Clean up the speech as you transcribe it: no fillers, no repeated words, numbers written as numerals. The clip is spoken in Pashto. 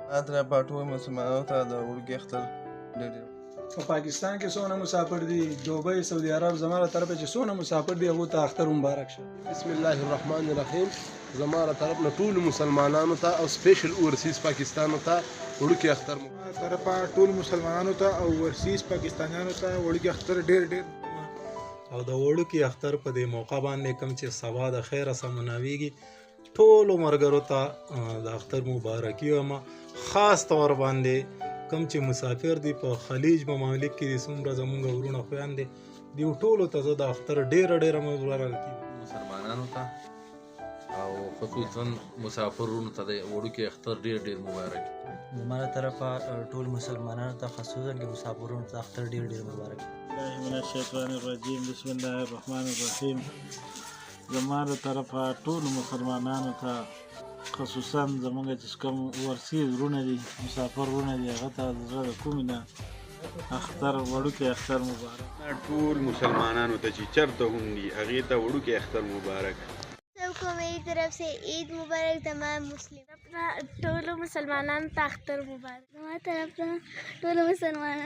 په ټول مسلمانانو ته د وړوکي اختر ډېر په پاکستان کې څونه مسافر دي، دوبۍ، سعودي عرب، زما له طرفه چې څونه مسافر دي هغو ته اختر مبارک شه. بسم الله الرحمن الرحیم. زما له طرف نه ټول مسلمانانو ته او سپیشل اورسیز پاکستانو ته وړوکی اختر مبارک. طرفه ټول مسلمانانو ته او اورسیز پاکستانیانو ته وړوکی اختر ډېر او د وړوکی اختر په دې موقع باندې کوم چې سبا د خیره سمناویږي ټولو ملګرو ته د اختر مبارکي وایم. خاص طور باندې کوم چې مسافر دي په خلیج ممالک کې دي، څومره زمونږ ورونه خویندې دي، ټولو ته زه د اختر ډېره مبارکي مسلمانانو ته او خصوصا مسافرونو ته د وړوکی اختر ډېر مبارک. زما له طرفه ټول مسلمانانو ته خصوصا مسافرونو ته اختر ډېر مبارک. الله من الشیطان الرجیم. بسم الله الرحمن الرحیم. زما له طرفه ټول مسلمانانو ته خصوصا زمونږ چې کوم ورسیز وروڼه دي، مسافر وروڼه دي، هغه ته د زړه د کومې نه اختر وړوکی اختر مبارک. ټول مسلمانانو ته چې چرته هم دي هغې ته وړوکی اختر مبارک. सबको मेरी तरफ से ईद मुबारक. तमाम मुस्लिम ټولو مسلمانانو ته اختر مبارک. हमारी तरफ से ټولو مسلمانانو